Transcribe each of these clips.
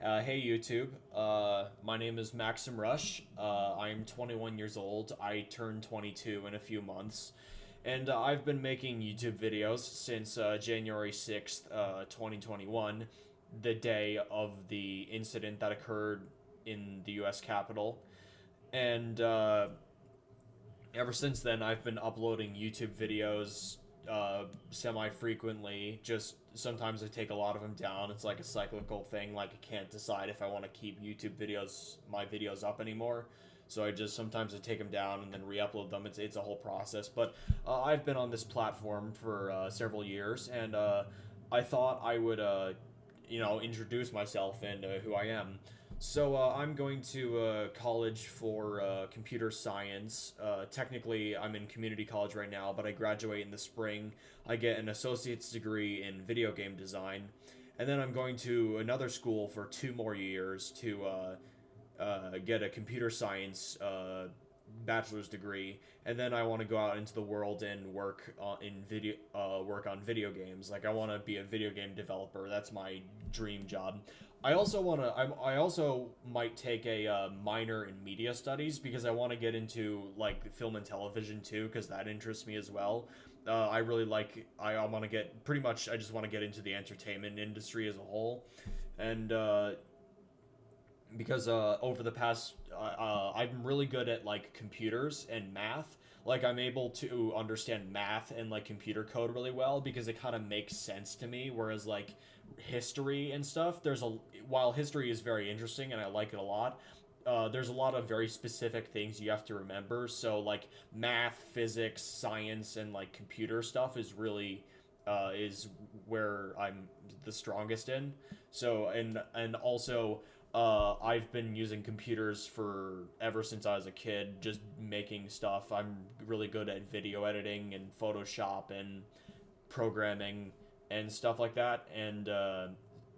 Hey YouTube, my name is Maxim Rush. I am 21 years old. I turn 22 in a few months. And I've been making YouTube videos since January 6th, 2021, the day of the incident that occurred in the US Capitol. And ever since then, I've been uploading YouTube videos semi frequently. Just sometimes I take a lot of them down. It's like a cyclical thing. Like I can't decide if I want to keep my videos up anymore. So I just sometimes I take them down and then re-upload them. It's a whole process. But I've been on this platform for several years, and I thought I would introduce myself and who I am. So I'm going to college for computer science. Technically, I'm in community college right now, but I graduate in the spring. I get an associate's degree in video game design, and then I'm going to another school for 2 more years to get a computer science bachelor's degree, and then I want to go out into the world and work on video games. Like I want to be a video game developer. That's my dream job. I also might take a minor in media studies because I want to get into like film and television too because that interests me as well. I really like. I want to get pretty much. I just want to get into the entertainment industry as a whole, and because over the past I'm really good at like computers and math. Like I'm able to understand math and like computer code really well because it kind of makes sense to me, whereas like history and stuff, there's a while history is very interesting and I like it a lot, there's a lot of very specific things you have to remember. So like math, physics, science, and like computer stuff is where I'm the strongest in. So and also I've been using computers for ever since I was a kid, just making stuff. I'm really good at video editing and Photoshop and programming and stuff like that. And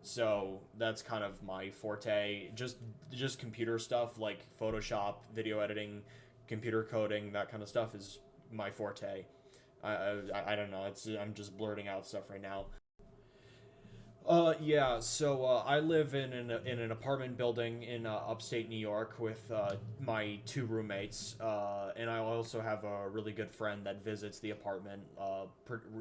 so that's kind of my forte. Just computer stuff like Photoshop, video editing, computer coding, that kind of stuff is my forte. I don't know. I'm just blurting out stuff right now. Yeah. So I live in an apartment building in upstate New York with my two roommates, and I also have a really good friend that visits the apartment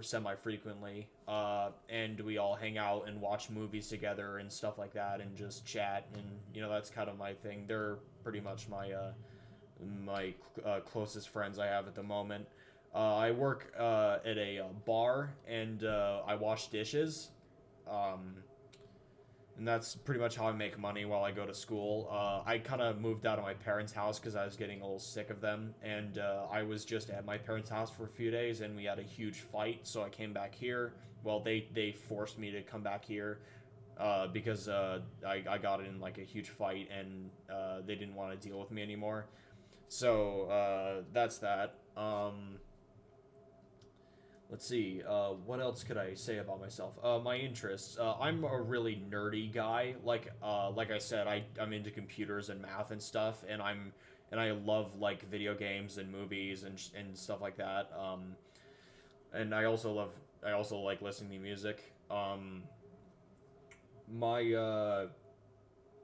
semi frequently, and we all hang out and watch movies together and stuff like that, and just chat, and that's kind of my thing. They're pretty much my closest friends I have at the moment. I work at a bar and I wash dishes. Um, and that's pretty much how I make money while I go to school. I kind of moved out of my parents' house because I was getting a little sick of them, and I was just at my parents' house for a few days, and we had a huge fight. So I came back here. Well, they forced me to come back here because I got in like a huge fight, and they didn't want to deal with me anymore. So that's that. Let's see. What else could I say about myself? My interests. I'm a really nerdy guy. Like I said, I'm into computers and math and stuff, and I love like video games and movies and stuff like that. And I also like listening to music. My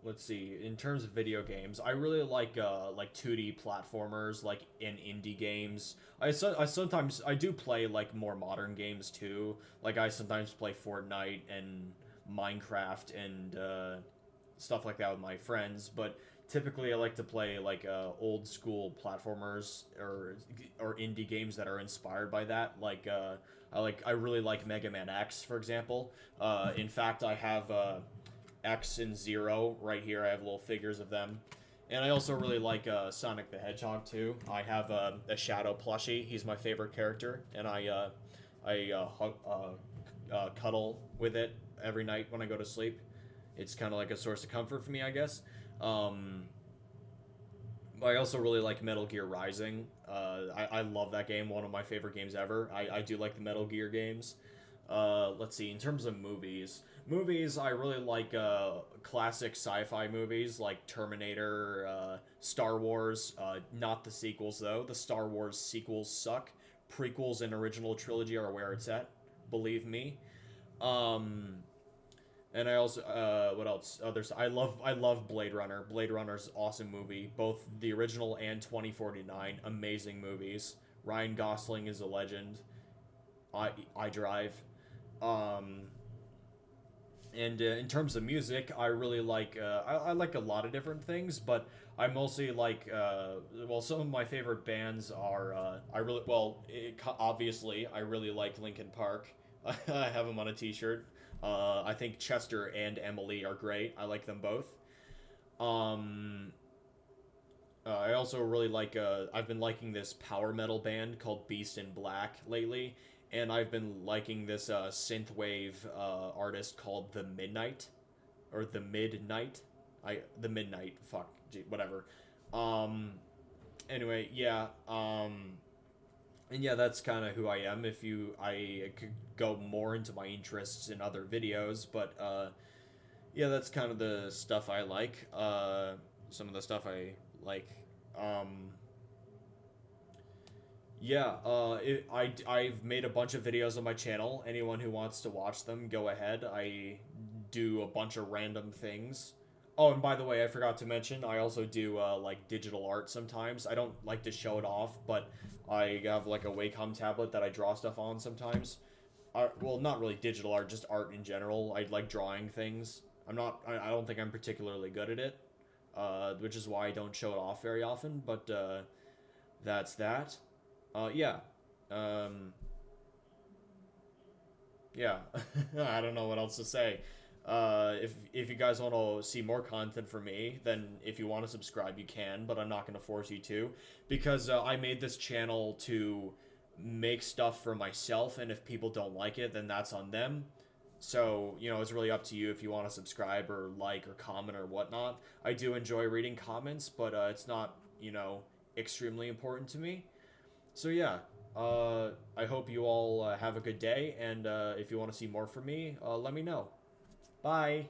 let's see. In terms of video games, I really like 2D platformers, like in indie games. I sometimes I do play like more modern games too. Like I sometimes play Fortnite and Minecraft and stuff like that with my friends. But typically, I like to play like old school platformers or indie games that are inspired by that. I really like Mega Man X, for example. In fact, I have X and Zero right here. I have little figures of them. And I also really like Sonic the Hedgehog too. I have a Shadow plushie. He's my favorite character, and I cuddle with it every night when I go to sleep. It's kind of like a source of comfort for me, I guess. Um, I also really like Metal Gear Rising. I love that game. One of my favorite games ever. I do like the Metal Gear games. Let's see. In terms of movies, I really like classic sci-fi movies like Terminator, Star Wars. Not the sequels though. The Star Wars sequels suck. Prequels and original trilogy are where it's at. Believe me. Um, And I also, what else? Others. I love Blade Runner. Blade Runner's awesome movie. Both the original and 2049, amazing movies. Ryan Gosling is a legend. I Drive. Um, and in terms of music, I really like I like a lot of different things, but I mostly like well, some of my favorite bands are I really well obviously I really like Linkin Park. I have them on a T-shirt. I think Chester and Emily are great. I like them both. Um, I also really like I've been liking this power metal band called Beast in Black lately, and I've been liking this synthwave artist called The Midnight or The Midnight. The Midnight. Fuck, gee, whatever. Um. Anyway, yeah. And yeah, that's kind of who I am. If you, I could go more into my interests in other videos, but yeah, that's kind of the stuff I like. Some of the stuff I like. Um, yeah, I've made a bunch of videos on my channel. Anyone who wants to watch them, go ahead. I do a bunch of random things. Oh, and by the way, I forgot to mention, I also do like digital art sometimes. I don't like to show it off, but I have like a Wacom tablet that I draw stuff on sometimes. Well, not really digital art, just art in general. I like drawing things. I don't think I'm particularly good at it, which is why I don't show it off very often. But that's that. Yeah. Um, yeah. I don't know what else to say. If you guys want to see more content from me, then if you want to subscribe, you can. But I'm not going to force you to, because I made this channel to make stuff for myself, and if people don't like it, then that's on them. So, you know, it's really up to you if you want to subscribe or like or comment or whatnot. I do enjoy reading comments, but it's not, you know, extremely important to me. So yeah, I hope you all have a good day, and if you want to see more from me, let me know. Bye.